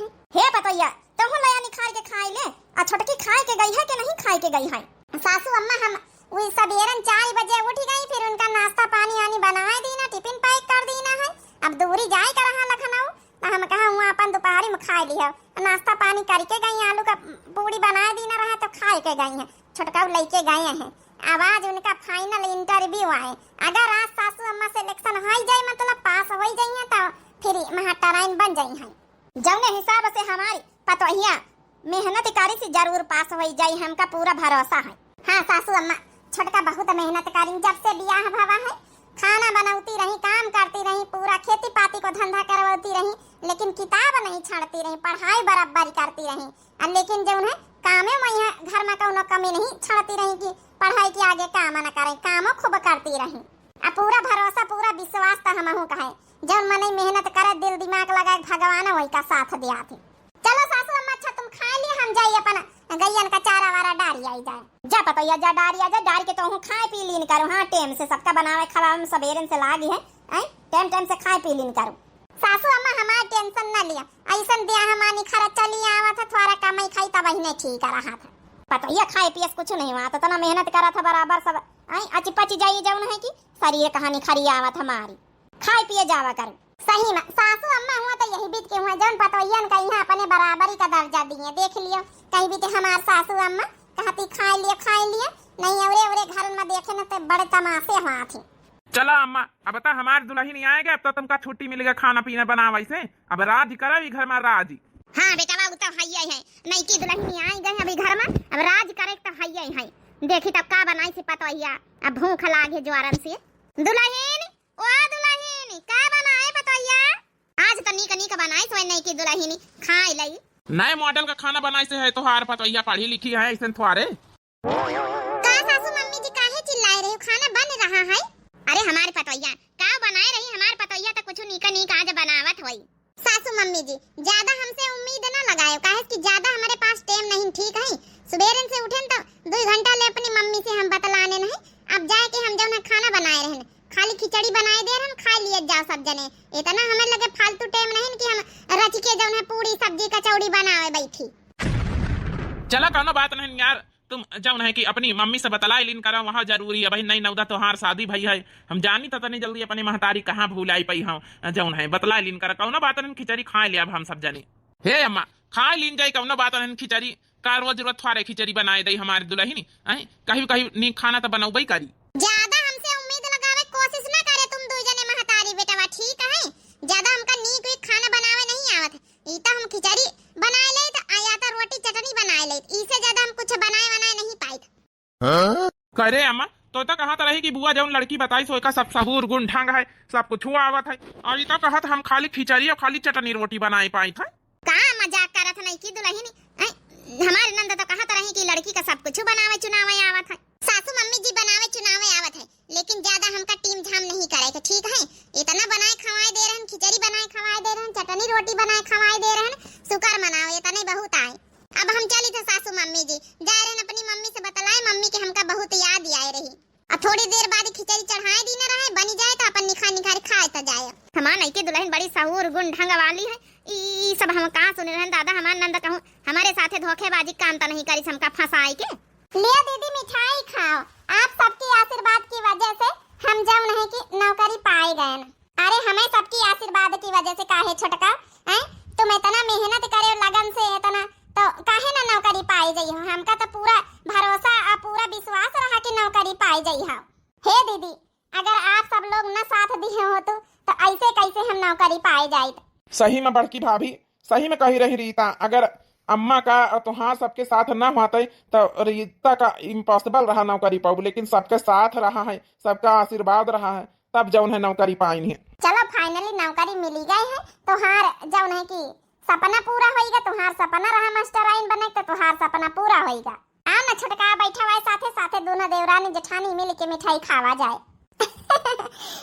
है। हे पतैया तुम लया निखार के खाई ले, आ छोटकी खाए के गई है कि नहीं खाए के गई है? सासू अम्मा हम वही सबेरन 4 बजे उठ गई, फिर उनका नाश्ता पानी आनी बनाए दी ना, टिफिन पैक कर दी ना है। अब दूरी जाए कर रहा लखनऊ तो हम कहा हुआ अपन दोपहरी में खा लिया, नाश्ता पानी करके गई, आलू का पूड़ी बनाए दी ना रहा तो खाए के गई है, छोटका लेके गए हैं। आवाज उनका फाइनल इंटरव्यू आए, अगर आज सासू अम्मा सिलेक्शन हो जाए मतलब पास हो जाइए तो फिर महाटराइन बन जाई है। जौने हिसाब से हमारी पतोहिया मेहनत करी से जरूर पास हो जाए, हमका पूरा भरोसा है। हाँ सासू अम्मा छोटका बहुत मेहनत करी, जब से बियाह भावा है खाना बनाती रही, काम करती रही, पूरा खेती पाती को धंधा करवाती रही, लेकिन किताब नहीं छाड़ती रही, पढ़ाई बराबर करती रही। और लेकिन जो है कामे में यहाँ घर में कोनो कमी नहीं छाड़ती रही कि पढ़ाई के आगे काम न करे, कामों खूब करती रही। अब पूरा भरोसा पूरा विश्वास था हमहू कहे, जब मन मेहनत करे दिल दिमाग लगाए भगवान वही का साथ दिया थी। चलो सासू अम्मा अच्छा तुम खा लिए, हम जाइए अपन गैयन का चारा वारा डारी आई जाए। जा पतैया जा डारी आ जा, डारी के तो हूँ खाए पी लीन करूँ। हाँ टाइम से सबका बनावे खवावे में सबेरन से लागी है, टाइम टाइम से खाए पी लीन करूँ। सासू अम्मा हमारे टेंशन न लिया, ऐसा दिया हमारी खर्चा लिया आवा था, थोड़ा कमाई खाई तब वही ठीक रहा था। पतैया खाए पिए कुछ नहीं हुआ तो तना मेहनत करा था बराबर सब अची पची जाइए जाऊन है कि शरीर कहानी खरी आवा था हमारी, खाए पिए जावा करूँ। सही में सासू अम्मा हुआ तो यही बीत के हुआ, जौन पतोहियन का यहाँ अपने बराबरी का दर्जा दिए, देख लियो कहीं भी हमारे सासू अम्मा कहती खाए लिए नहीं, औरे घर में देखे न तो बड़े तमाशे हुआ थी। चला अम्मा अब बता हमारे दुल्हन नहीं आएगा, अब तो तुमका छुट्टी मिलेगा खाना पीना बनावे से, अब राज करा भी घर में राज। हाँ बेटा बाबू तो है नहीं की दुल्हन आई गई अभी घर में, अब राज करे तो है। देखी तब का बनाई से पतोहिया, अब भूख लागे ज्वारन से। दुल्हन ओ दुल्हन का बनाए पतोहिया? आज तो नीक बनाई सोई नहीं की दुल्हन खाए लई नए मॉडल का खाना बनाए से है, तो हार पतोहिया पढ़ी लिखी है ऐसे थोड़े। का सासू मम्मी जी काहे चिल्लाए रही हो, खाना बन रहा है? अरे हमारे पतोहिया का बनाए रही, हमारे पतोहिया तो कुछ नीक आज बनावत होई। सासू मम्मी जी ज्यादा हमसे उम्मीद न लगायो, काहे कि ज्यादा हमारे पास टाइम नहीं, ठीक है? सुबेरन से उठन तो 2 घंटा ले अपनी मम्मी से हम बतलाने नहीं, अब जाए के हम जब खाना बनाए रहन, खाली खिचड़ी बनाए दे रहन, खा लिए जाओ सब जने, इतना हमें लगे फालतू टाइम नहीं कि हम रच के जौन है पूरी सब्जी कचौड़ी बनावे बैठी। चला कौनो बात नहीं यार, तुम जौन है कि अपनी मम्मी से बतला लिन करो, वहाँ जरूरी है भाई, नहीं नौदा तोहार शादी भई है, हम जानी तो नहीं जल्दी अपनी महतारी कहाँ भूलाई पई हम, जौन है बतला लिन कर कौनो बात नहीं, खिचड़ी खाए लिया हम सब जने। हे अम्मा खाए लिन जाए कौनो बात नहीं, खिचड़ी का रोज रोज थोड़े खिचड़ी बनाए दई हमारे दुल्हन, कहीं नी खाना तो बनाऊ करी। ज्यादा हमसे उम्मीद लगावे कोशिश न करे तुम 2 जने महतारी बेटा, ठीक है? ज्यादा हमका नीक खाना बनावे नहीं आवत, इता हम खिचड़ी बनाए ले तो आया तो रोटी चटनी बनाए ले, इससे ज्यादा हम कुछ बनाए नहीं पाई। करे अम्मा तो कहा तो रही कि बुआ जौन लड़की बताई सो का सब सबूर गुण ढंग है, सब कुछ आवत है, और इतना कहत हम खाली खिचड़ी और खाली चटनी रोटी बनाए पाई था। का मजाक करत नहीं की दुल्हन, हमारे नंद तो कहत रही कि लड़की का सब कुछ बनावे चुनावे आवत है। सासू मम्मी जी बनावे चुनावे आवत है, लेकिन ज्यादा हमका टीम झाम नहीं करे के, ठीक है? इतना बनाए खवाए दे रहन, खिचड़ी बनाए खवाए दे रहन, चटनी रोटी बनाए खवाए दे रहन, शुक्र मनाओ इतने बहुत आए। अब हम चली थे सासू मम्मी जी जा रहन, अपनी मम्मी से बतलाए, मम्मी के हमका बहुत याद आए रही, अब थोड़ी देर बाद खिचड़ी चढ़ाए दी न रहे, बनी जाए तो अपन निखार खाए तो जाए। हमार नहीं की दुल्हन बड़ी सहूर गुण ढंग वाली है, ई सब हम कहाँ सुने रहन दादा, हमार नंद कहूँ हमारे साथे धोखेबाजी काम तो नहीं करी, हमका फंसाए के। लिया दीदी मिठाई खाओ, आप सबकी आशीर्वाद की वजह से हम जब नहीं कि नौकरी पाए गए न। अरे हमें सबकी आशीर्वाद की वजह से काहे छोटका, तुम इतना मेहनत करे लगन से इतना तो काहे ना नौकरी पाई जाई हो, हमका तो पूरा भरोसा और पूरा विश्वास रहा कि नौकरी पाई जाई हो। हे दीदी अगर आप सब लोग न साथ दिए हो तो ऐसे कैसे हम नौकरी पाए जाए? सही में बड़की भाभी सही में कही रही रीता, अगर अम्मा का और तुहार सबके साथ न होते तो रीता का इम्पॉसिबल रहा नौकरी पाऊ, लेकिन सबके साथ रहा है, सबका आशीर्वाद रहा है, तब जौन है नौकरी पाई है। चलो फाइनली नौकरी मिली गई है, तुहार जौन है कि सपना पूरा होएगा, तुहार सपना रहा मास्टराइन बने तो तुहार सपना पूरा होएगा। आ ना छोटका बैठा हुआ साथे साथे दोनों देवरानी जेठानी मिल के मिठाई खावा जाए।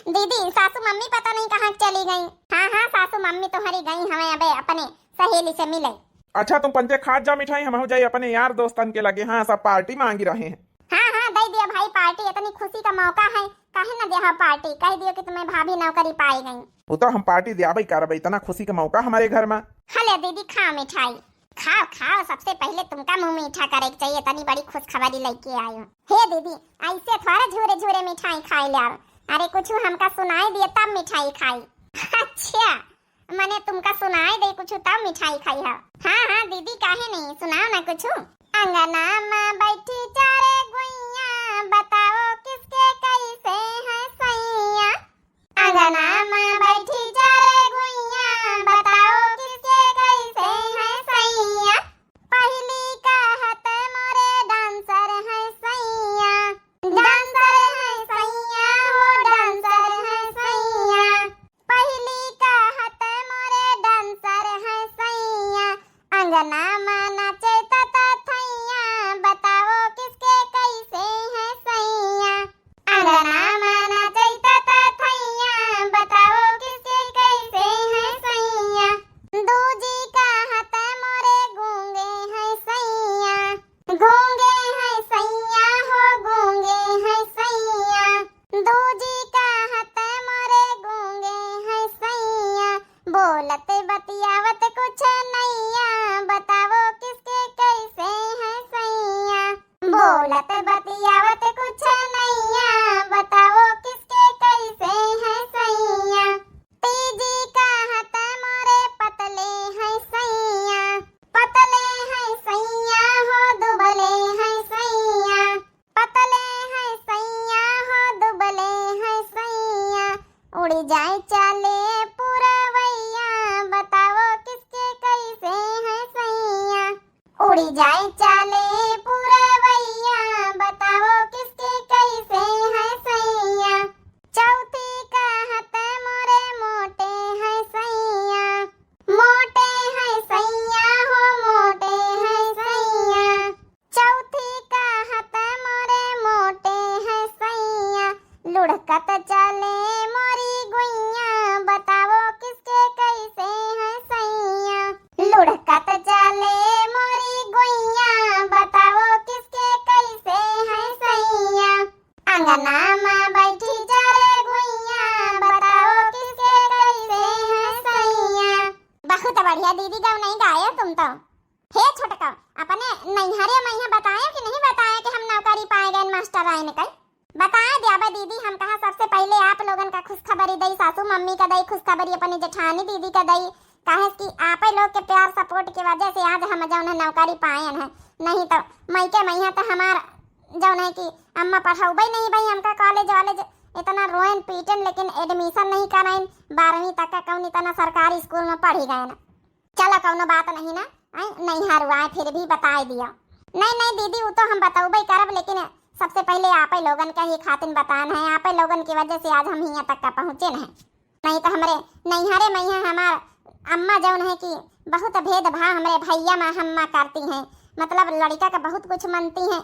दीदी सासू मम्मी पता नहीं कहाँ चली गई। हाँ सासू मम्मी तुम्हारी गई हमें अबे अपने सहेली से मिले। अच्छा तुम पंजे खाद जा मिठाई, हम हो जाए अपने यार दोस्तन के लगे, हाँ सब पार्टी मांगी रहे हैं। हाँ दे दिया भाई पार्टी, इतनी खुशी का मौका है, काहे ना दिया पार्टी, कह दियो कि तुम्हें भाभी नौकरी पाई गई। वो तो हम पार्टी दिया भाई करब, इतना खुशी का मौका हमारे घर में। हले दीदी खाओ मिठाई, खाओ खाओ, सबसे पहले तुमका मुंह मीठा करे के चाहिए, तनी बड़ी खुशखबरी लेके आई हूँ। हे दीदी ऐसे थोड़ा झूरे झूरे मिठाई खाई ले, अरे कुछ हमका सुनाई दिए तब मिठाई खाई। अच्छा मने तुमका सुनाई दे कुछ तब मिठाई खाई है? हाँ हाँ दीदी काहे नहीं, सुनाओ ना कुछ। अंगना में बैठी चारे गुइया, बताओ किसके कैसे है सैया। अंगना में बैठी चारे गुइया, बताओ किसके कैसे है सैया। पहली कहत मोरे डांसर है सैया, डांसर है सैया हो डांसर है सैया। पहली कहत मोरे डांसर है सैया, अंगना में नाचे तता थैया, बताओ किसके कैसे है सैया। अंगना में नाचे तता थैया, बताओ किसके कैसे है सैया। दूजी कहत मोरे गूंगे है सैया, गूंगे है सैया हो गूंगे है सैया। दूजी कहत मोरे गूंगे है सैया, बोलत बतियावत कुछ नैया, बताओ किसके कैसे है सैया। बोलत बतियावत कुछ नैया, बताओ किसके कैसे है सैया। तीजी कहत मोरे पतले है सैया, पतले है सैया हो दुबले है सैया। पतले है सैया हो दुबले है सैया, उड़ी जाए चाले पुरवैया, बताओ किसके कैसे है सैया। उड़ी जाए चाले पुरवैया, बताओ किसके कैसे है सैया। चौथी कहत मोरे मोटे है सैया, मोटे है सैया हो मोटे है सैया। चौथी कहत मोरे मोटे है सैया, लुढ़कत चले मोरी गुइया, बताओ किसके कैसे है सैया। लुढ़कत चले मोरी गुइया, बताओ किसके कैसे है सैया। अंगना में बैठी चारे गुइया, बताओ किसके कैसे है सैया। बहुत बढ़िया दीदी, गाँव नहीं गाया तुम तो। हे छोटका अपने नैहरे मैया बताया कि नहीं बताया कि हम नौकरी पाए गए मास्टर आए ने कई? बताया दिया बा दीदी, हम कहा सबसे पहले आप लोगन का खुशखबरी दई, सासू मम्मी का दई खुशखबरी, अपनी जेठानी दीदी का दई, काहे कि आपे लोग के प्यार सपोर्ट की वजह से आज हम जौन है नौकरी पायन है, नहीं तो मैके मैया तो हमार जौन है कि अम्मा पढ़ाऊबे नहीं भाई हमका कॉलेज वालेज, इतना रोएन पीटन लेकिन एडमिशन नहीं कराइन, 12वीं तक का कौन इतना सरकारी स्कूल में पढ़ी गए ना। चलो कौनो बात नहीं ना, नहीं हरवाए फिर भी बता दिया। नहीं नहीं दीदी वो तो हम बताऊबे करब, लेकिन सबसे पहले आपे लोगन का ही खातिन बतान है, आपे लोगन की वजह से आज हम यहाँ तक का पहुँचे हैं, नहीं तो हमारे नैहरे मैया हमार अम्मा जौन है कि बहुत भेदभाव हमारे भैया माँ हम्मा करती हैं, मतलब लड़का का बहुत कुछ मनती हैं,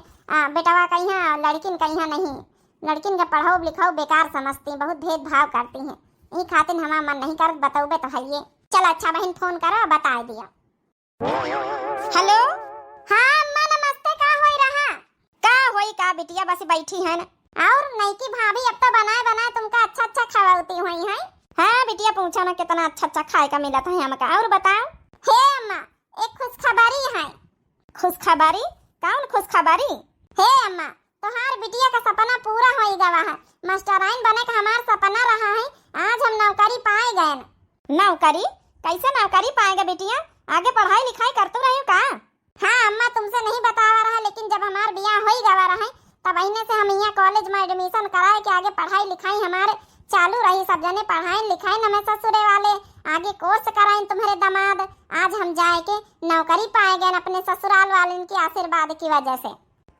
बेटवा कहीं लड़किन कहीं नहीं, लड़किन का पढ़ाओ लिखाओ बेकार समझती, बहुत भेदभाव करती हैं, ये खातिन हमारा मन नहीं कर बताओबे तो है ये। चलो अच्छा बहन फोन करो बता दिया। हेलो हाँ अम्मा नमस्ते, का होई रहा? का होई का बिटिया बस बैठी है ना, और नहीं की भाभी अब तो बनाए बनाए तुमका अच्छा अच्छा खवाती हुई है। हाँ बिटिया पूछो ना कितना अच्छा अच्छा खाए का मिला था हमका, और बताओ। हे अम्मा एक खुशखबरी है। खुशखबरी? कौन खुशखबरी? हे अम्मा तोहार बिटिया का सपना पूरा हो गया है, मास्टराइन बने का हमार सपना रहा है, आज हम नौकरी पाए गए। नौकरी? कैसे नौकरी पाएगा बिटिया? आगे पढ़ाई लिखाई करते रहे का? हाँ अम्मा तुमसे नहीं बतावा रहा, लेकिन जब हमार बियाह हो गवा रहा है तब अहिने से हम यहाँ कॉलेज में एडमिशन कराए कि आगे पढ़ाई लिखाई हमारे चालू रही, सब जने पढ़ाई लिखाई न मैं ससुरे वाले आगे कोर्स कराएं तुम्हारे दामाद, आज हम जाए के नौकरी पाए गए अपने ससुराल वाले के आशीर्वाद की वजह से।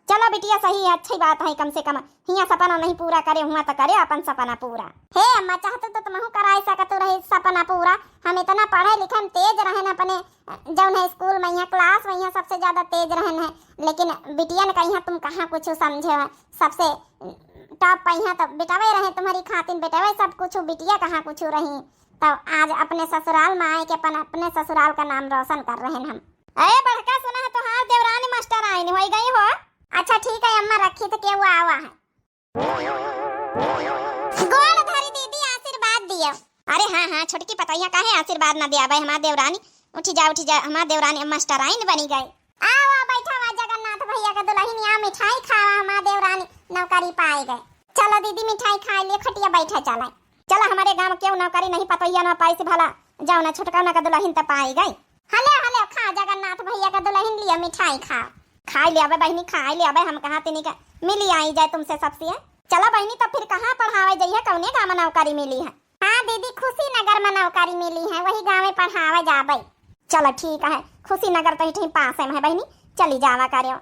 चलो बिटिया सही है, अच्छी बात है, कम से कम हिया सपना नहीं पूरा करे हुआ तो करे अपन सपना पूरा। हे अम्मा चाहते तो तुम कराई सकते रहे सपना पूरा, हम इतना पढ़े लिखे में तेज रहन, अपने जौन है स्कूल में यहाँ क्लास में यहाँ सबसे ज्यादा तेज रहन है, लेकिन बिटिया ने कहीं तुम कहाँ कुछ समझे हो, सबसे टॉप पहिया तो बेटावे रहे तुम्हारी खातिन, बेटावे सब कुछ, बिटिया कहाँ कुछ रही, तो आज अपने ससुराल में आए के अपने ससुराल का नाम रोशन कर रहे हैं हम। अरे बड़का सुना है तो हाँ देवरानी मास्टर आए हो गई हो? अच्छा ठीक है अम्मा रखी तो केहू आवा है। गोड़ धरी दीदी आशीर्वाद दियो। अरे हाँ हाँ छोटकी पतैया काहे आशीर्वाद ना दिया भाई, हमार देवरानी उठी जा हमार देवरानी मास्टराइन बनी गई। आओ बैठा हुआ जगन्नाथ भैया का दुल्हन यहाँ मिठाई खावा, हमार देवरानी नौकरी पाए गए। चलो दीदी मिठाई खा लिए, खटिया बैठा चला। चला हमारे गांव क्यों नौकरी नहीं पतैया ना पाई से भला जाओ ना छोटका ना का दुल्हन तो पाई गई। हले हले खा जगन्नाथ भैया का दुल्हन लिया मिठाई खा। खाई ले आबे बहनी खाई ले आबे, हम कहाँ तेनी का मिली आई जाए तुमसे सबसे। चला बहनी तो फिर कहाँ पढ़ावे जाइए, कौने गाँव नौकरी मिली है? हाँ दीदी खुशी नगर में नौकरी मिली है, वही गाँव में पढ़ावे जाबे। चलो ठीक है, खुशी नगर तो ही पास है बहनी, चली जावा करो।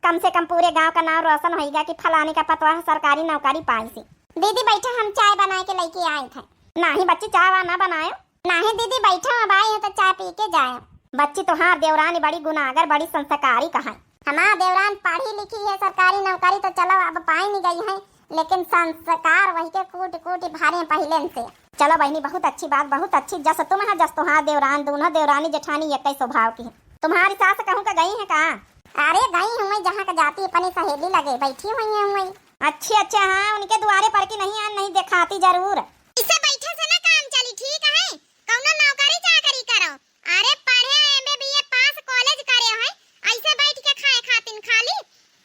कम से कम पूरे गांव का नाम रोशन होगा कि फलाने का पतवा सरकारी नौकरी पाई सी। दीदी बैठा हम चाय बना के लेके आए थे। नहीं बच्ची चाय वा ना बनायो। नहीं दीदी बैठा अब आए हैं तो चाय पी के जाए। बच्ची तुहार देवरानी बड़ी गुनागर बड़ी संस्कारी कहा। हमारा देवरान पढ़ी लिखी है, सरकारी नौकरी तो चलो अब पाई नहीं गई है, लेकिन संस्कार वही के कूट कूट भारे पहले से। चलो बहनी बहुत अच्छी बात, बहुत अच्छी। जस तुम है जस तुहार देवरान, दोनों देवरानी जेठानी एक ही स्वभाव की है। तुम्हारी सास कहूँ का गई है कहाँ? अरे गई हूँ मैं जहाँ का जाती अपनी सहेली लगे बैठी हुई है हुई। अच्छी अच्छा हाँ उनके द्वारे पर की नहीं दिखाती जरूर। इसे बैठे से ना काम चली ठीक है, कौनो नौकरी चाकरी करो। अरे पढ़े एमबीए पास कॉलेज करे है, ऐसे बैठ के खाए खातिन खाली।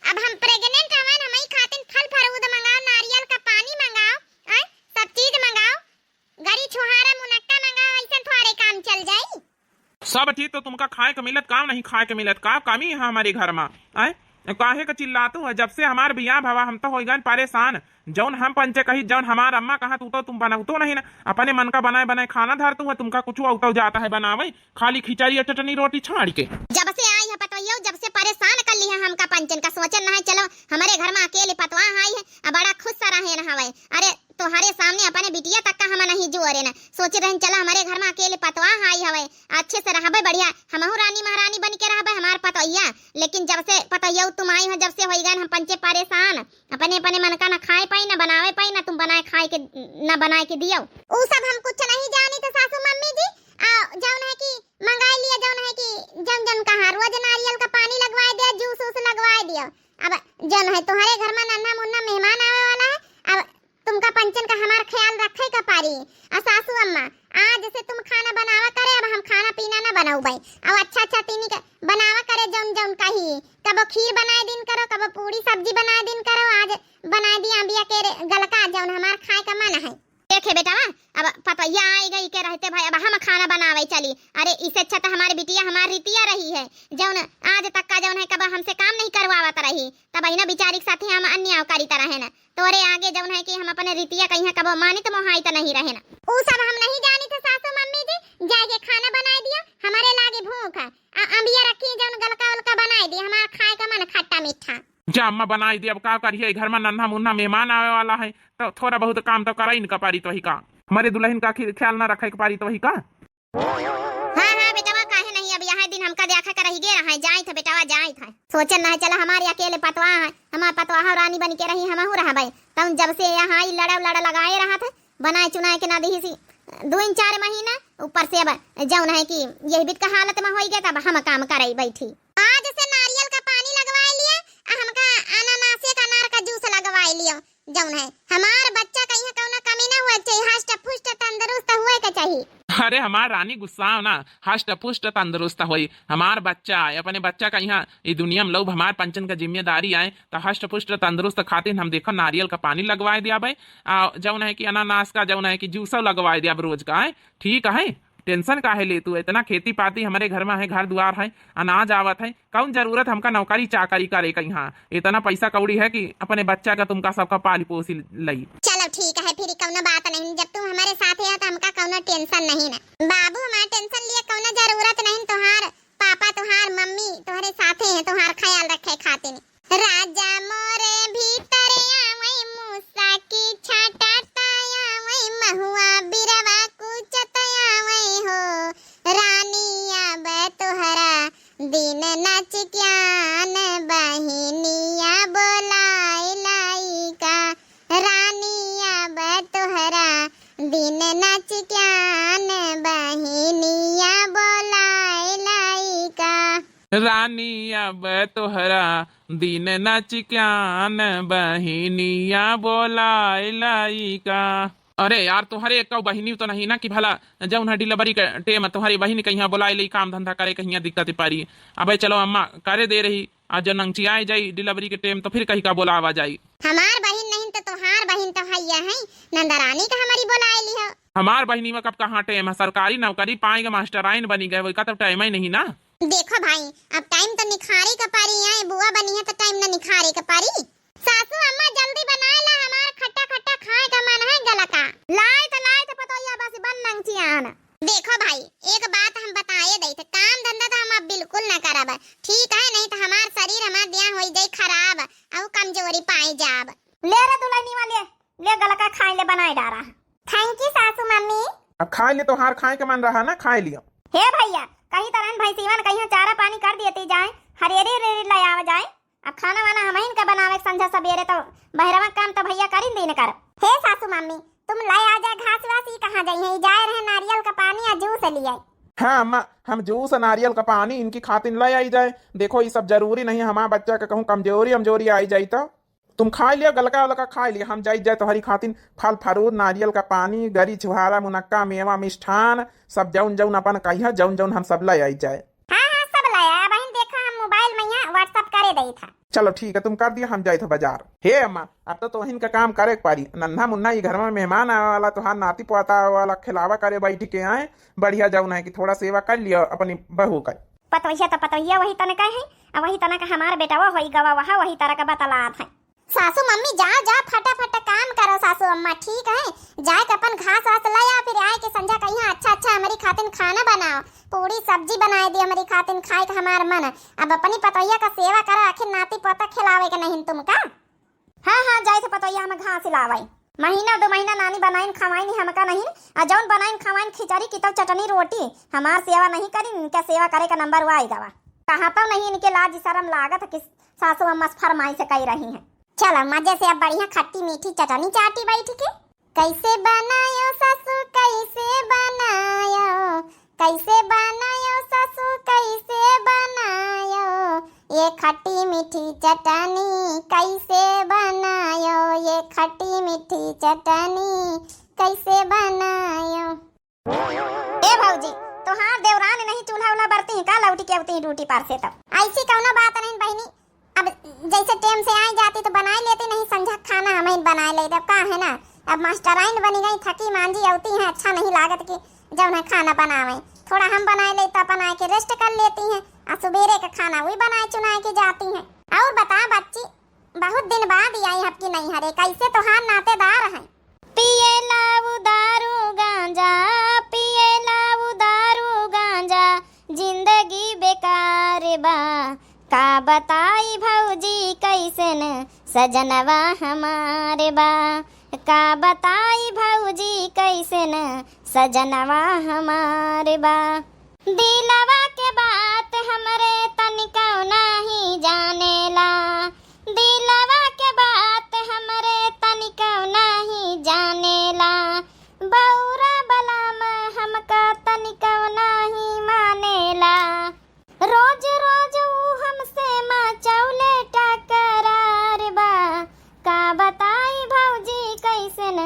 अब हम प्रेग्नेंट हवन, हम ही खातिन फल फरूद मंगाओ, नारियल का पानी मंगाओ, सब चीज मंगाओ, गरी छुहारा मुनक्का मंगाओ, ऐसे थोड़े काम चल जाई। सब ठीक तो तुमका खाए के मिलत, काम नहीं खाए के मिलत, का कमी है हमारे घर में? आए काहे का चिल्लातू है? जब से हमार बियाह भवा हम तो हो गए परेशान। जौन हम पंचे कही जौन हमार अम्मा कहा तू तो तुम बनाऊ तो नहीं ना, अपने मन का बनाए बनाए खाना धरतू है, तुमका कुछ औतो जाता है बनावे, खाली खिचड़ी चटनी रोटी छाड़ के। जब से आई है पतवैया, जब से परेशान कर ली है हमका पंचन का, सोचन ना है चलो हमारे घर में अकेले पतवा आई है, अब बड़ा खुश सा रहे ना हवे। अरे तुम्हारे सामने अपने बिटिया तक का हम नहीं जोरे ना, सोचे रहे चलो हमारे घर में अकेले पतवा आई हवे, अच्छे से रहबे बढ़िया, हमहु रानी महारानी बन के रहबे हमार पतवैया। लेकिन जब से पतवैया तुम आई हो, जब से हो गए हम पंचे परेशान, अपने अपने मन का ना खाए पाई ना बनावे पाई ना तुम बनाए खाए के ना बनाए के दियो। ऊ सब हम कुछ नहीं जानी तो सासू मम्मी जी जौन है कि मंगाई लिया, जौन है कि जम जम कहा रोज नारियल का पानी लगवा दिया, जूस उस लगवा दियो। अब जौन है तुम्हारे घर में नन्हा मुन्ना मेहमान आवे वाला है, अब तुमका पंचन का हमार ख्याल रखे का पारी। सासू अम्मा आज से तुम खाना बनावा करे, अब हम खाना पीना ना बनाऊ भाई, अब अच्छा अच्छा तीनी का बनावा करे जौन जौन कही, कबो खीर बनाए दिन करो, कबो पूरी सब्जी बनाए दिन करो, आज बनाए दिया अम्बिया के गलका जौन हमार खाए का मन है। देखे बेटा अब पतैया आई गई के रहते भाई, अब हम खाना बनावे चली। अरे इससे अच्छा तो हमारी बिटिया हमारी रीतिया रही है, जौन आज तक का जौन है कब हमसे काम नहीं करवावत रही, तब ना बिचारी के साथ हम अन्य करी तरह है ना, तोरे आगे जौन है कि हम अपने रीतिया कहीं कब मानित मोहाइत नहीं रहे ना। ऊ सब हम नहीं जानी थे सासू मम्मी जी, जाके खाना बनाए दिया, हमारे लागे भूख है, अम्बिया रखी जौन गलका उलका बनाए दी, हमारा खाए का मन खट्टा मीठा। जा अम्मा बनाई दी, अब का करिए, घर में नन्हा मुन्ना मेहमान आवे वाला है तो थोड़ा बहुत काम तो करा ही नहीं पारी तो ही का, हमारे दुल्हन का ख्याल ना रखे के पारी तो ही का। हाँ हाँ बेटा काहे नहीं, अब यहाँ दिन हमका देखा कर रही गे रहा जाए था बेटा जाए था, सोचन ना चला हमारे अकेले पतवा है, हमारे पतवा रानी बन के रही हम रहा भाई, तब जब से यहाँ लड़ा लगाए रहा था, बनाए चुनाए के ना दी सी 2-4 महीना, ऊपर से अब जौन है कि यही बीत का हालत में हो गया, तब हम काम कराई बैठी। आज से नारियल का पानी लगवा लिया, हमका अनानासे का अनार का जूस लगवा लियो, जौन है हमार बच्चा कहीं कौनो कमी ना हुए चाहिए, हष्ट पुष्ट तंदुरुस्त हुए के चाहिए। अरे हमार रानी गुस्सा ना, हष्ट पुष्ट तंदुरुस्त होई हमार बच्चा, अपने बच्चा का यहाँ ये दुनिया में लोग हमार पंचन का जिम्मेदारी आए तो हष्ट पुष्ट तंदुरुस्त खातिर हम देखो नारियल का पानी लगवाए दिया भाई, जौन है कि अनानास का जौन है कि जूस लगवाए दिया रोज का है, ठीक है। टेंशन काहे ले तू, इतना खेती पाती हमारे घर में है, घर द्वार है, अनाज आवत है, कौन जरूरत हमका नौकरी चाकरी करे का, यहाँ इतना पैसा कौड़ी है कि अपने बच्चा का तुमका सबका पाली पोसी लई। चलो ठीक है फिर कौनो बात नहीं, जब तुम हमारे साथ है तो हमका कौनो टेंशन नहीं ना बाबू, हमारे टेंशन लिए कौनो जरूरत नहीं, तुहार पापा तुहार मम्मी तुम्हारे साथ है, तुहार ख्याल रखे खातिर। राजा मोरे भीतर आवे मूसा की छाटा ताया महुआ बिरवा कुचत आवे हो, रानी अब तोहरा दिन नच क्यान बहिनिया बोलाई लाई का, रानी अब तोहरा दिन नच क्यान रानी अब तोहरा दिन नचिक्यान बहिनिया बोलाए लइका। अरे यार तुम्हारे एक बहिनी तो नहीं ना कि भला जब डिलीवरी के टेम तुम्हारी बहिनी कहीं बुलाई ली काम धंधा करे कहीं दिक्कत पारी। अब चलो अम्मा करे दे रही आज जो नंगचियाई जाई डिलीवरी के टेम तो फिर कहीं का बोलावा जाई। हमार बहिन नहीं तो तोहार बहिन तो हैया है नंदरानी का हमारी बोलाई ली हो। हमार बहिनी में कब कहाँ टेम है, सरकारी नौकरी पाएंगे मास्टराइन बनी गए का तो टाइम ही नहीं ना। देखो भाई अब टाइम तो निखारे का पारी है, बुआ बनी है तो टाइम ना निखारे का पारी। सासू अम्मा जल्दी बनाए ला हमार खट्टा खट्टा खाए का मन है गला का। लाए तो पतोया बस बन नंगचियान। देखो भाई एक बात हम बताए दई थे, काम धंधा तो हम अब बिल्कुल ना करब ठीक है, नहीं तो हमार शरीर हमार देह हो जाई खराब और कमजोरी पाए जाब। ले रे दुल्हनी वाले ले गला का खाए ले बनाए डारा। थैंक यू सासू मम्मी। अब खाए ले तो हार खाए के मन रहा ना खाए लियो। हे भैया कहीं तरह भाई सीवन कहीं चारा पानी कर दिए जाए हरियरी ले आवा जाए। अब खाना वाना हम ही का बनावे संझा सवेरे तो बहरवा काम तो भैया कर ही देने कर। हे सासू मम्मी तुम ले आ जाए घास वास ही कहां जाई है, जाए रहे नारियल का पानी या जूस ले आई। हाँ अम्मा हम जूस नारियल का पानी इनकी खातिर ले आई जाए। देखो ये सब जरूरी नहीं हमारा बच्चा का कहूँ कमजोरी आई जाए तो तुम खा लियो गलका वलका खा लियो, हम जाई जाए तुम्हारी खातिर फल फरूट नारियल का पानी गरी छुहारा मुनक्का मेवा मिष्ठान सब जौन जौन अपन कहिया जौन जौन हम सब ले आई जाए। हाँ सब ले आया बहन, देखा हम मोबाइल में यहाँ व्हाट्सएप करे दई था। चलो ठीक है तुम कर दिया हम जाए थे बाजार। हे अम्मा अब तो तोहिन का काम करे पारी, नन्हा मुन्ना ये घर में मेहमान आने वाला तो नाती पोता वाला खिलावा करे बैठ के आए बढ़िया जाऊन है कि थोड़ा सेवा कर लियो अपनी बहू का। पतोहिया वही तना का है और वही तना का हमारे बेटा वो होई गवा वहा वही तरह का बतलात है। सासू मम्मी जा फटाफट काम करो सासू अम्मा ठीक है, जाए के अपन घास वास ले आ फिर आए के संझा कहीं अच्छा हमारी खातिर खाना बनाओ, पूरी सब्जी बनाए दी हमारी खातिर खाए का हमार मन। अब अपनी पतोहिया का सेवा करो आखिर नाती पोता खिलावे के नहीं तुमका। हाँ जाए थे पतोहिया हम घास लावाई, महीना 2 महीना नानी बनाइन खवाइन हमका नहीं आ जौन बनाइन खवाइन खिचड़ी की तो चटनी रोटी हमार सेवा नहीं करी, इनका सेवा करे का नंबर वाई गवा कहाँ तो नहीं इनके लाज शर्म लागत कि सासू अम्मा फरमाई से कही रही है। चलो मजे से अब बढ़िया खट्टी मीठी चटनी चाटी बैठ के। कैसे बनायो ससु कैसे बनायो ससु कैसे बनायो ये खट्टी मीठी चटनी कैसे बनायो ये खट्टी मीठी चटनी कैसे बनायो। ए भौजी तोहार देवरान नहीं चूल्हा उल्हा बरती का लौटी के अवती ड्यूटी पर से तब ऐसी कौनो बात नहीं बहनी, अब जैसे टाइम से आई जाती तो बनाए लेती नहीं संझा खाना हम ही बनाए लेते। अब का है ना अब मास्टराइन बनी गई थकी मांझी होती है अच्छा नहीं लागत कि जब ना खाना बनावे, थोड़ा हम बनाए ले तो अपन आके रेस्ट कर लेती हैं और सुबेरे का खाना वही बनाए चुनाए के जाती हैं। और बता बच्ची बहुत दिन बाद आई आपकी नहीं हरे कैसे तोहार नातेदार है। पिए लाऊ दारू गांजा पिए लाऊ दारू गांजा जिंदगी बेकार बा का बताई भौजी कैसन सजनवा हमारे बा का बताई भौजी कैसन सजनवा हमारे बा। दिलवा के बात हमरे तनिका नहीं जानेला, दिलवा के बात हमरे तनिका नहीं जानेला, बौरा बलम हमका तनिका नहीं मानेला, रोज रोज हमसे मचौले टकरार बा का बताई भौजी कैसन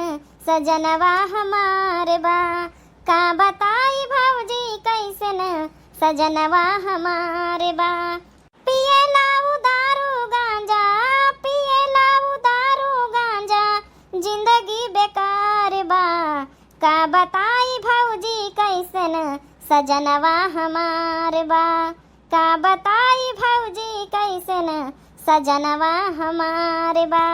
सजनवा हमारे बा का बताई भौजी कैसन सजनवा हमारे बा। पिए लाऊ दारू गांजा पिए लाऊ दारू गांजा जिंदगी बेकार बा का बताई भौजी कैसन सजनवा हमारे बा का बताई भौजी कैसन सजनवा हमारे बा।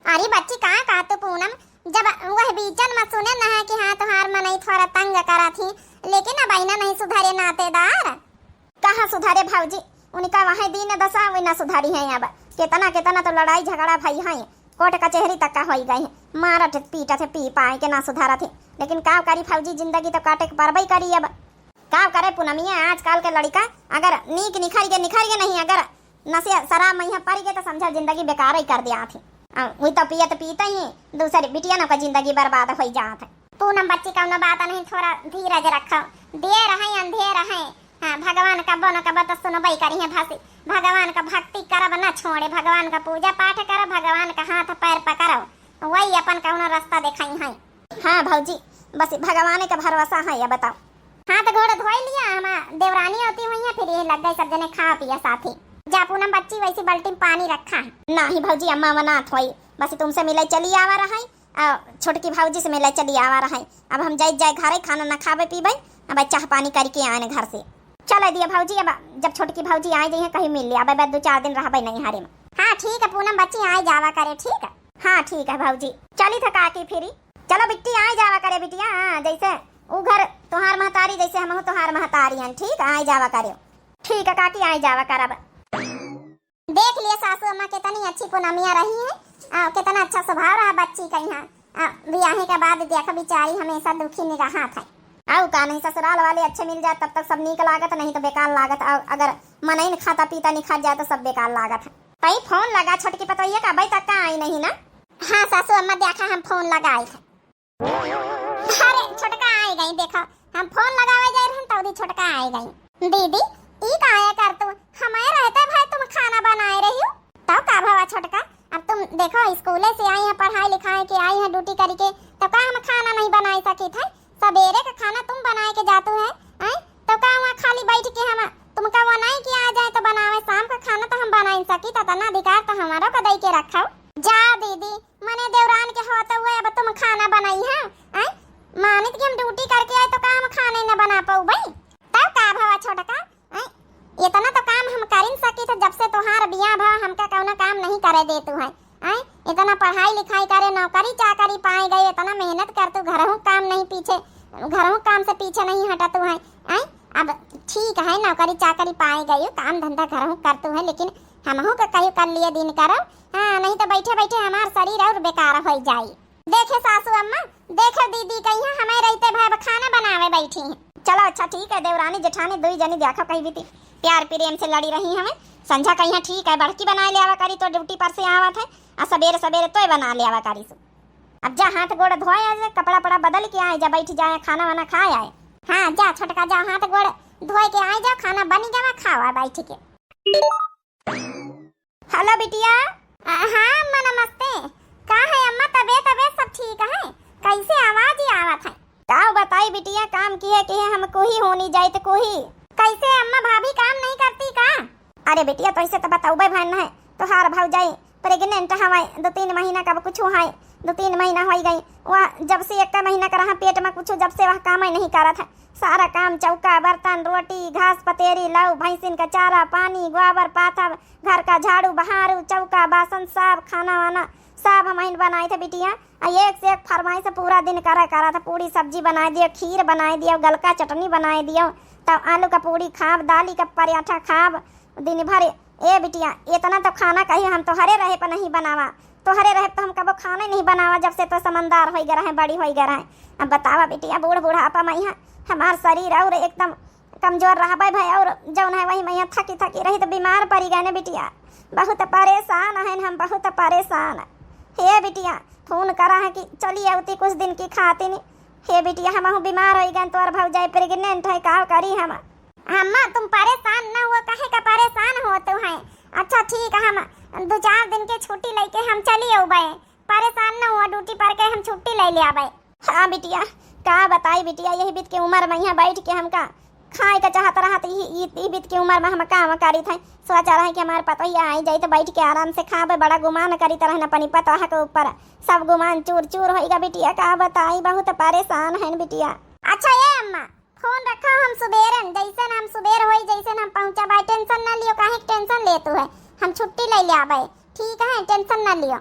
अरे बच्ची कहाँ का तो पूनम जब वह बीचन में सुने ना है कि हाँ तुम्हार मनई थोड़ा तंग करा थी लेकिन अब आईना नहीं सुधारे नातेदार कहाँ सुधारे भौजी उनका वहाँ दिन दशा वही ना सुधारी है। अब कितना तो लड़ाई झगड़ा भाई है कोर्ट कचहरी तक का हो गई है, मारत पीटत पी पाए के ना सुधारा थे लेकिन का करी भौजी जिंदगी तो काटे के परबई करी। अब का करे पूनमिया आजकल के लड़का अगर नीक निखर के नहीं अगर नशे शराब में पड़ गए तो समझा जिंदगी बेकार ही कर दिया थी वही तो पियत पीते ही दूसरी बिटिया न का जिंदगी बर्बाद हो जात है। पूनम बच्ची का बात नहीं थोड़ा धीरज रखो, देर है अंधेर है हाँ भगवान का बनो का बता सुनो भाई करी है भाषी भगवान का भक्ति करब न छोड़े भगवान का पूजा पाठ कर भगवान का हाथ पैर पकड़ो वही अपन कौनो रास्ता दिखाई है। हाँ भौजी बस भगवान का भरोसा है। या बताओ हाथ घोड़ धोई लिया हम देवरानी होती हुई है फिर ये लग गए सब जने खा पिया साथी जा पूनम बच्ची वैसी बाल्टी में पानी रखा है। नहीं भौजी अम्मा मनात होई बस तुमसे मिले चली आवा रहा है छोटकी भौजी से मिले चली आवा रहा है। अब हम जाए घरे खाना ना खावे पीबे अब चाह पानी करके आए घर से चल दिया भौजी। अब जब छोटकी भौजी आ जाए कहीं मिल लिया अब 2-4 दिन रहबे नहीं हारे में। हाँ ठीक है पूनम बच्ची आ जावा करे ठीक है। हाँ ठीक है भौजी चली था काकी फिरी चलो बिट्टी आ जावा करे बिटिया। जैसे उ घर तुहार महतारी जैसे हम तुहार महतारी हैं ठीक आ जावा करे। ठीक है काकी आ जावा कर। अब देख लिया सासू अम्मा कितनी अच्छी पूनमिया रही है कितना अच्छा स्वभाव रहा बच्ची का यहाँ ब्याह के बाद देखो बेचारी हमेशा दुखी निगाह था। आओ का नहीं ससुराल वाले अच्छे मिल जाए तब तक सब नीक लागत नहीं तो बेकार लागत। अगर मन ही खाता पीता नहीं खा जाए तो सब बेकार लागत है। भाई फोन लगा छोटकी पतोइया का भाई तक का आई नहीं ना। हाँ सासू अम्मा देखा हम फोन लगाए थे। अरे छोटका आई गई देखो हम फोन लगावे जा रहे हैं तो छोटका आई गई। दीदी ई का आया कर तू हमारे रहते भाई तुम खाना बनाए रही हो तब का भावा छोटका अब तुम देखो स्कूले से आई है पढ़ाई लिखाई के आई है ड्यूटी करके तो का हम खाना नहीं बनाई सकी थे सवेरे का खाना तुम बनाए के जातू है तो का वहाँ खाली बैठ के हम तुमका वो नहीं कि आ जाए तो बनावे शाम का खाना तो हम बना सकी तो तना अधिकार तो हमारो का दई के रखा जा दीदी मने देवरान के होते हुए अब तुम खाना बनाई है मानित कि हम ड्यूटी करके आए तो का हम खाने न बना पाऊ भाई तब का भावा छोटका इतना तो काम हम कर ही सकी थे जब से तुम्हारा बियाह भा हमका कौना काम नहीं करे दे तू है इतना पढ़ाई लिखाई करे नौकरी चाकरी पाए गए इतना मेहनत कर तू घरों काम नहीं पीछे घरों काम से पीछे नहीं हटा तू है अब ठीक है नौकरी चाकरी पाए गई काम धंधा घरों कर तू है लेकिन हमहू का कहीं कर लिए दिन करो हाँ नहीं तो बैठे बैठे हमारा शरीर और बेकार हो जाये। देखे सासू अम्मा देखे दीदी कहीं हमें रहते भाई खाना बनावे बैठी है। चलो अच्छा ठीक है देवरानी जेठानी दुई जनी देखो कहीं भी प्यार प्रेम से लड़ी रही हमें संझा कहीं ठीक है बड़की बना ले आवा करी तो ड्यूटी पर से आवत है और सवेरे सवेरे तो बना ले आवा करी। अब जा हाथ गोड़ धोए कपड़ा पड़ा बदल के आए जा बैठ जाए खाना वाना खाए आए। हाँ जा छोटका जा हाथ गोड़ धोए के आए जा खाना बनी जावा खावा बैठ के। हेलो बिटिया। हाँ अम्मा नमस्ते का है अम्मा तबीयत सब ठीक है कैसे आवाज ही आवत है। का बताई बिटिया काम की है हम कोही होनी जाए तो कोही कैसे अम्मा भाभी काम नहीं करती का। अरे बेटिया तो ऐसे तो बताओ भाई है तो हार भाव जाए प्रेग्नेंट हवाई 2-3 महीना का कुछ है 2-3 महीना हो गई वह जब से 1 महीना का रहा पेट में कुछ जब से वह काम ही नहीं करा था सारा काम चौका बर्तन रोटी घास पतेरी लव भैंसिन का चारा पानी गोबर पाथा घर का झाड़ू बहारू चौका बासन सब खाना वाना सब हम बनाए थे बिटिया। एक से एक फरमाइश पूरा दिन करा था पूरी सब्जी बना दियो खीर बना दियो गलका चटनी बना दियो तब आलू का पूरी खाब दाली का पराठा खाब दिन भर। ए बिटिया इतना तो खाना कहीं हम तो हरे रहे पर नहीं बनावा तो हरे रहे तो हम कबो खाना नहीं बनावा जब से तो समझदार हो गया है बड़ी हो गया है। अब बतावा बिटिया बूढ़ बुढ़ापा में हमार शरीर और एकदम कमजोर रहा भाई और जौन है वही मैं थकी रही तो बीमार पड़ी गए ना बिटिया बहुत परेशान है हम बहुत परेशान। हे बिटिया फोन करा है कि चली आती कुछ दिन की खाती नहीं। हे बिटिया हम बीमार हो गए तो भाव जाए प्रेग्नेंट है का करी हम। अम्मा तुम परेशान न हुआ कहे का परेशान हो तो है अच्छा ठीक है हम 2-4 दिन के छुट्टी लेके हम चली आवे परेशान न हुआ ड्यूटी पर के हम छुट्टी ले ले आवे। हाँ बिटिया का बताई बिटिया यही बीत के उम्र में यहाँ बैठ के हमका खाए का चाहत रहा ई बीत की उम्र में हम काम करी थे सोचा रहे कि हमारे पता ही आई जाए तो बैठ के आराम से खाबे बड़ा गुमान करी तरह अपनी पता के ऊपर सब गुमान चूर चूर होगा बिटिया का बताई बहुत परेशान है बिटिया। अच्छा ये अम्मा फोन रखा हम सुबेरे जैसे हम सुबेर होई जैसे हम पहुंचा भाई टेंशन न लियो काहे टेंशन ले तू है हम छुट्टी ले ले आवे ठीक है टेंशन न लियो।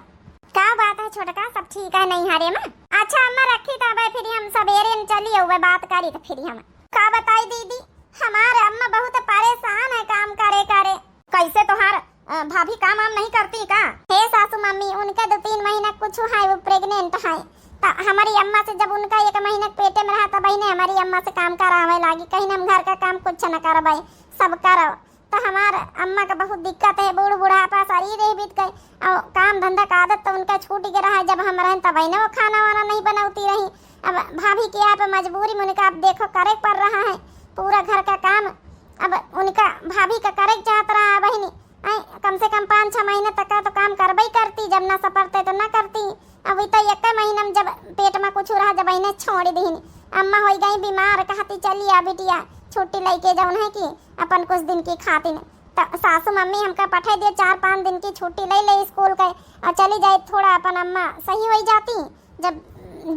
का बात है छोटका सब ठीक है नहीं हारे में। अच्छा अम्मा रखी था भाई फिर हम सवेरे चली आवे बात करी तो फिर हम का बताई दीदी हमारे अम्मा बहुत परेशान है काम करे करे। कैसे तोहार भाभी काम वाम नहीं करती का। हे सासू मम्मी उनका 2-3 महीना कुछ है वो प्रेग्नेंट है तो हमारी अम्मा से जब उनका 1 महीना पेटे में रहा तब ने हमारी अम्मा से काम करावे लागी कहीं हम घर का काम कुछ न करवाई सब करो तो हमारे अम्मा का बहुत दिक्कत है बूढ़ बुढ़ापा शरीर ही बीत गई और काम धंधा का आदत तो उनका छूट गया रहा जब हम रहें तब वो खाना वाना नहीं बनाती रही। अब भाभी की आप मजबूरी में उनका आप देखो करे पड़ रहा है पूरा घर का काम अब उनका भाभी का करे चाहत रहा बहनी, कम से कम 5-6 महीने तक का तो काम करबई करती, जब ना सपरते तो ना करती। अभी तो एक महीना में जब पेट में कुछ रहा जब इन्हें छोड़ दी, अम्मा हो गई बीमार, कहती चली आ बिटिया छुट्टी लेके जाऊन है कि अपन कुछ दिन की खाती ने। तो सासू मम्मी हमका पठा दिए 4-5 दिन की छुट्टी ले स्कूल के और चली जाए, थोड़ा अपन अम्मा सही हो जाती, जब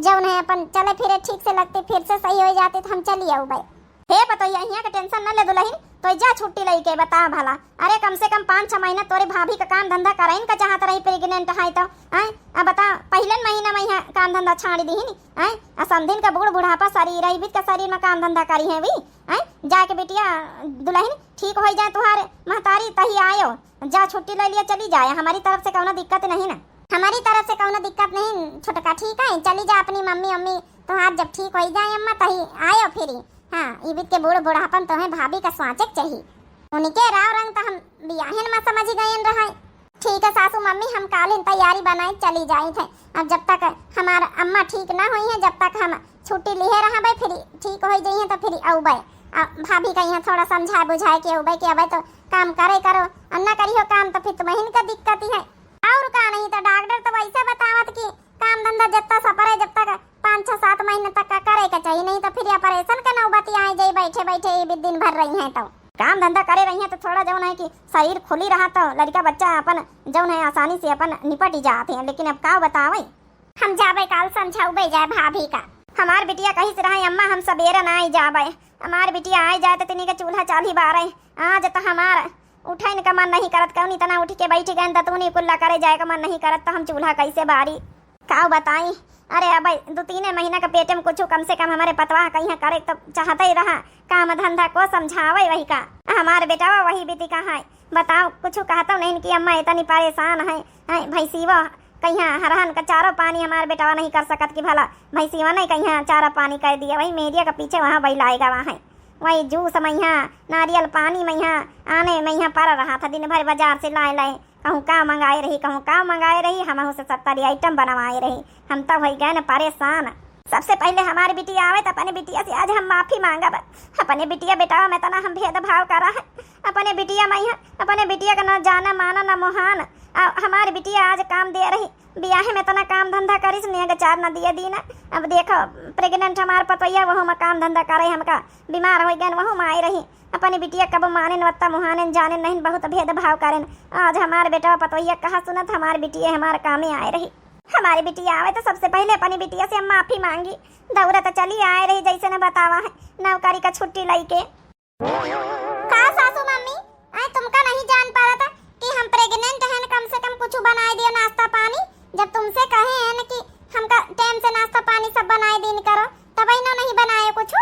जौन है अपन चले फिरे ठीक से लगती, फिर से सही हो जाती तो हम चली आऊ भाई। हे बताइए यहाँ का टेंशन न ले दुल्हन, तो जा छुट्टी लेके बता भला। अरे कम से कम 5-6 महीना तोरे भाभी का काम धंधा कराइन का चाहत रही, प्रेग्नेंट है तो अब बता पहले महीना में यहाँ काम धंधा छाड़ी दी ही समधिन का बूढ़ बुढ़ापा शरीर है, का शरीर में काम धंधा करी है भी जाके बिटिया दुल्हन ठीक हो जाए तुम्हारे महतारी तही आयो, जा छुट्टी ले लिया चली जाए, हमारी तरफ से कौनो दिक्कत नहीं ना। हमारी तरफ से कौनो दिक्कत नहीं छोटका, ठीक है चली जा अपनी मम्मी तुम्हार जब ठीक हो जाए अम्मा तही आयो फिर। हाँ इबित के बूढ़ बुढ़ापन तुम्हें भाभी का स्वाचक चाहिए, उनके राव रंग तो हम बियाहन में समझ गए रहा। ठीक है सासू मम्मी हम कालीन तैयारी बनाई चली जाए थे, अब जब तक हमारा अम्मा ठीक ना हुई है जब तक हम छुट्टी लिए रहा भाई, फिर ठीक हो जाइए तो फिर अउबे भाभी का यहाँ थोड़ा समझाए बुझाए के अउबे कि अब तो काम करे करो, अन्ना करी हो काम तो फिर तुम्हें का दिक्कत ही है और का नहीं। तो डॉक्टर तो वैसे बतावत कि काम धंधा जब सफर जब तक 5-6-7 महीने तक का करे का चाहिए, नहीं तो फिर ऑपरेशन का नौबती आ जाए बैठे बैठे दिन भर रही हैं। तो काम धंधा करे रही है तो थोड़ा जौन है कि शरीर खुली रहा तो लड़का बच्चा अपन जौन है आसानी से अपन निपट ही जाते हैं। लेकिन अब का बतावे हम जाबे काल समझाऊबे जाए भाभी का, हमार बिटिया कहीं से रहे अम्मा हम सबेरा ना आई जाबे, हमार बिटिया आई जाए तो तिनी के चूल्हा चाली बारे आज तो हमार उठे का मन नहीं करत, कौन इतना उठ के बैठ गए तो नहीं कुल्ला करे जाए का मन नहीं करत, तो हम चूल्हा कैसे बारी का बताई। अरे अब 2-3 महीना का पेट में कुछ कम से कम हमारे पतवा कहीं करे तो चाहते ही रहा, काम धंधा को समझावे वही का हमारे बेटा वही बीती का है। बताओ कुछ कहता नहीं कि अम्मा इतनी परेशान है भैंसीवा कहीं हरहन का चारो पानी हमारे बेटा नहीं कर सकत कि भला भैंसीवा नहीं कहीं चारा पानी कर दिया, वही मेरिया का पीछे वहाँ बैलाएगा वहाँ वही जूस मैया नारियल पानी मैया आने मैया पर रहा था, दिन भर बाजार से लाए कहूँ का मंगाए रही कहूँ का मंगाए रही, हम से 70 आइटम बनवाए रही, हम तो हो गए न परेशान। सबसे पहले हमारी बिटिया आवे तो अपने बिटिया से आज हम माफी मांगा, अपने बिटिया बेटा में तना हम भेदभाव करा है, अपने बिटिया मैया अपने बिटिया का न जाना माना न मोहान, हमारी बिटिया आज काम दे रही बियाह में तना काम धंधा करिस ने चार न दिए दीना। अब देखो प्रेग्नेंट हमार पतोया वह में काम धंधा करे, हमका बीमार हो गए वह में आई रही, अपनी बिटिया कब माने नत्ता मुहाने जाने नहीं बहुत भेदभाव करें। आज हमारे बेटा पतोया कहा सुनत हमारी बिटिया हमारे कामे आए रही, हमारी बिटिया आवे तो सबसे पहले अपनी बिटिया से हम माफी मांगी, दौरा तो चली आए रही जैसे ने बतावा है नौकरी का छुट्टी लेके। का सासू मम्मी तुमका नहीं जान पा रहा था कि हम प्रेग्नेंट हैं, कम से कम कुछ बनाए दियो नाश्ता पानी, जब तुमसे कहे हैं कि हमका टाइम से नाश्ता पानी सब बनाए दिन करो तब नहीं बनाए कुछ।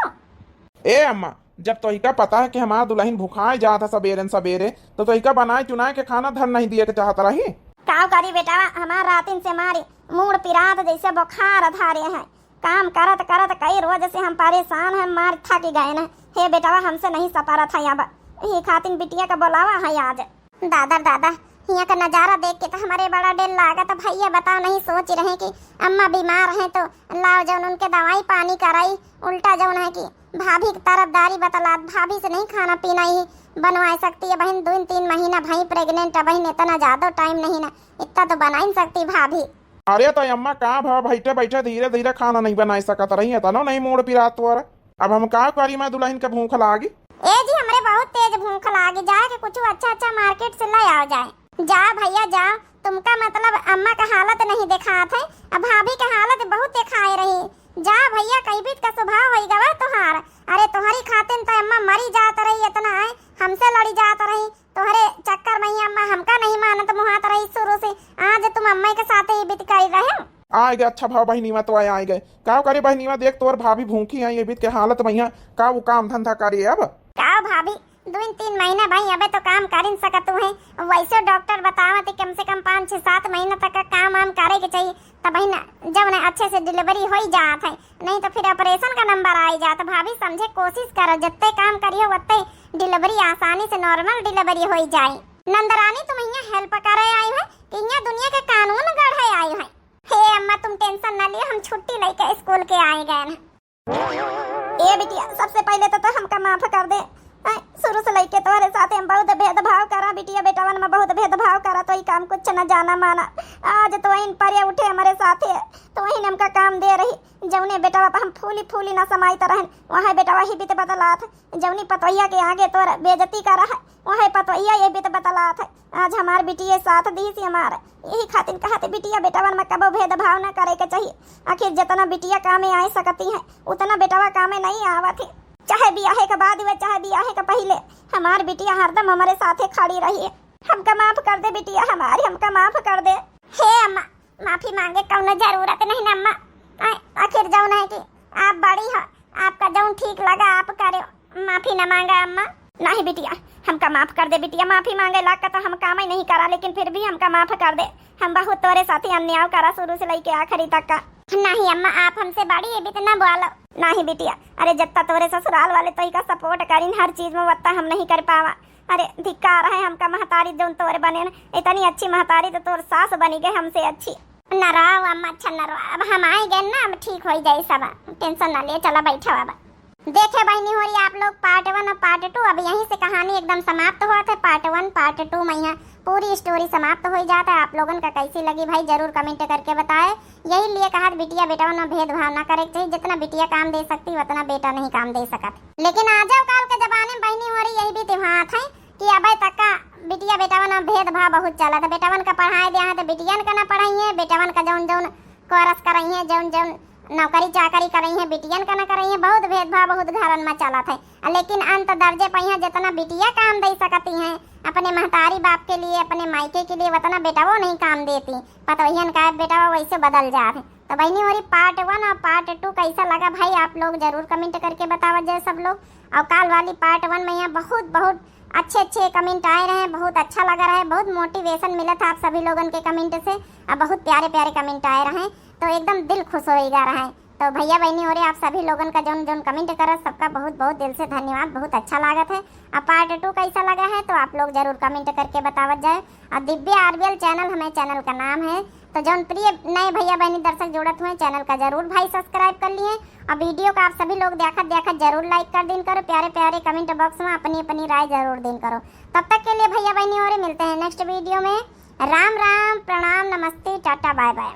ए अम्मा जब तोहिका पता है कि हमारा दुल्हन भूखाए जाता सवेरे तो तोहिका बनाए चुनाए के खाना धर नहीं दिए के चाहता रही। काव करी बेटा हमार रातिन से मारी मूड पिरात जैसे बुखार धारे हैं, काम करत करत कई रोज से हम परेशान हैं, मार थक गए न। हे बेटा हमसे नहीं सपारा था यहाँ ये खातिन बिटिया का बुलावा है आज। दादा यहाँ का नजारा देख के तो हमारे बड़ा डर लागा, तो भैया बताओ नहीं सोच रहे कि अम्मा बीमार हैं तो लाओ जौन उनके दवाई पानी कराई, उल्टा जौन है कि भाभी की तरफदारी बतला, भाभी से नहीं खाना पीना ही बनवा सकती है बहन, 2-3 महीना भाई प्रेग्नेंट है बहन, इतना ज्यादा टाइम नहीं ना, इतना तो बना ही सकती भाभी। अरे तो अम्मा कहाँ भा बैठे बैठे धीरे धीरे खाना नहीं बना सकत रही है तो नहीं मूड पिरात तोर, अब हम का करी मैं दुल्हन के भूख लागी। ए जी हमरे बहुत तेज भूख लागी, जाके कुछ अच्छा मार्केट से ले आओ जाए, जा भैया जा, तुमका मतलब अम्मा का हालत नहीं दिखात है, अब भाभी का हालत बहुत दिखाई रही, जा भैया कई बीत का स्वभाव हो गवा तुहार। अरे तुम्हारी खातिन तो अम्मा मरी जात रही इतना है, हमसे लड़ी जात रही, तुम्हारे चक्कर में ही अम्मा हमका नहीं मानत मुहात रही शुरू से, आज तुम अम्मा के साथ ही बीत कर रहे हो। आ गए अच्छा भाव बहनीवा तो आए गए का करे बहनीवा देख तोर भाभी भूखी है ये बीत के हालत में का वो काम धंधा करिए अब का भाभी 2-3 महीना भाई अबे तो काम कर ही सकत है, वैसे डॉक्टर बतावत है कम से कम 5-6-7 महीना तक का काम वाम करे के चाहिए, तब ही ना जब ना अच्छे से डिलीवरी हो ही जात है, नहीं तो फिर ऑपरेशन का नंबर आ ही जाता। भाभी समझे कोशिश करो जितने काम करियो उतने डिलीवरी आसानी से नॉर्मल डिलीवरी हो जाए। नंदरानी तुम यहाँ हेल्प करे आई है कि यहाँ दुनिया के कानून गढ़े आई है। हे अम्मा तुम टेंशन न लिए, हम छुट्टी लेके स्कूल के आए गए ना। ए बिटिया सबसे पहले तो हमका माफ कर दे, शुरू से लेके तोरे साथे हम बहुत भेदभाव करा, बिटिया बेटावन में बहुत भेदभाव करा, तो ही काम कुछ न जाना माना। आज तो वहीं पर उठे हमारे साथे, तो वहीं हमका काम दे रही। जौने बेटावा हम फूली फूली ना समाइत रहन, वहाँ बेटावा ही बीत बतलात। जौनी पतोहिया के आगे तोर बेइज्जती करा है, वहाँ पतोहिया ये बीत बतलात है। आज हमार बिटिया साथ दी सी हमार, यही खातिर कहते बिटिया बेटावन में कबो भेदभाव न करे के चाहिए। आखिर जितना बिटिया कामे आ सकती है उतना बेटावा कामे नहीं आवत है। चाहे बियाहे के बाद हुए चाहे बियाहे के पहले, हमार बिटिया हरदम हमारे साथे खड़ी रही है। हमका माफ कर दे बिटिया हमारी, हमका माफ कर दे। हे अम्मा, माफी मांगे कौनो जरूरत नहीं ना अम्मा। आखिर जौन है कि आप बड़ी हो, आपका जौन ठीक लगा आप करे, माफी न मांगा अम्मा। नहीं बिटिया, हमका माफ कर दे बिटिया। माफी मांगे लाग का तो हम काम ही नहीं करा, लेकिन फिर भी हमका माफ कर दे। हम बहुत तोरे साथे अन्याय करा शुरू से लेके आखिरी तक का। नहीं अम्मा, आप हमसे बड़ी है भी तो ना बोलो। नहीं बिटिया, अरे जत्ता तोरे ससुराल वाले तो ही का सपोर्ट करीन हर चीज में, वत्ता हम नहीं कर पावा। अरे धिक्कार है हमका महतारी जो तोरे बने न, इतनी अच्छी महतारी तो तोर सास बनी गई हमसे अच्छी। न रहो अम्मा, अच्छा न रहो। अब हम आए गए ना, अब ठीक हो जाए सब, टेंशन ना ले। चलो बैठो। अब देखे बहनी हो रही आप लोग पार्ट 1 और पार्ट 2। अब यहीं से कहानी एकदम समाप्त हुआ था। पार्ट 1 पार्ट 2 में यहाँ पूरी स्टोरी समाप्त हो जाता है। आप लोगों का कैसी लगी भाई जरूर कमेंट करके बताए। यही लिए कहा बिटिया बेटा में भेदभाव ना करे चाहिए, जितना बिटिया काम दे सकती उतना बेटा नहीं काम दे सकता। लेकिन आज काल के जमाने में बहनी हो रही यही भी त्योहार है कि अब तक का बिटिया बेटावन में भेदभाव बहुत चला था। बेटावन का पढ़ाई दिया तो बिटियन का ना पढ़ाई है, बेटावन का जौन जौन कोरस कर रही है, जौन जौन नौकरी चाकरी कर रही है, बिटियन का ना कर रही है। बहुत भेदभाव बहुत घरन में चला था। लेकिन अंत दर्जे पर यहाँ जितना बिटिया काम दे सकती हैं अपने महतारी बाप के लिए, अपने मायके के लिए, उतना बेटा वो नहीं काम देती। पतोहियन का बेटा वो वैसे बदल जाते। तो बहनी हो रही पार्ट 1 और पार्ट 2 कैसा लगा भाई आप लोग जरूर कमेंट करके बतावा जाए सब लोग। और काल वाली पार्ट 1 में यहाँ बहुत अच्छे कमेंट आए रहे, बहुत अच्छा लगा रहा है, बहुत मोटिवेशन मिला था आप सभी लोगों के कमेंट से। अब बहुत प्यारे कमेंट आए रहे, तो एकदम दिल खुश हो जा रहा है। तो भैया बहनी हो रहे आप सभी लोगों का जौन कमेंट करा सबका बहुत दिल से धन्यवाद, बहुत अच्छा लागत है। अब पार्ट 2 कैसा लगा है तो आप लोग जरूर कमेंट करके बतावत जाए। और दिव्या आरबीएल चैनल हमें चैनल का नाम है, तो जौन प्रिय नए भैया बहनी दर्शक जुड़त हुए चैनल का जरूर भाई सब्सक्राइब कर लिए। और वीडियो का आप सभी लोग देखत जरूर लाइक कर दिन करो, प्यारे कमेंट बॉक्स में अपनी राय जरूर दिन करो। तब तक के लिए भैया बहनी हो रहे मिलते हैं नेक्स्ट वीडियो में। राम राम, प्रणाम, नमस्ते, टाटा, बाय बाय।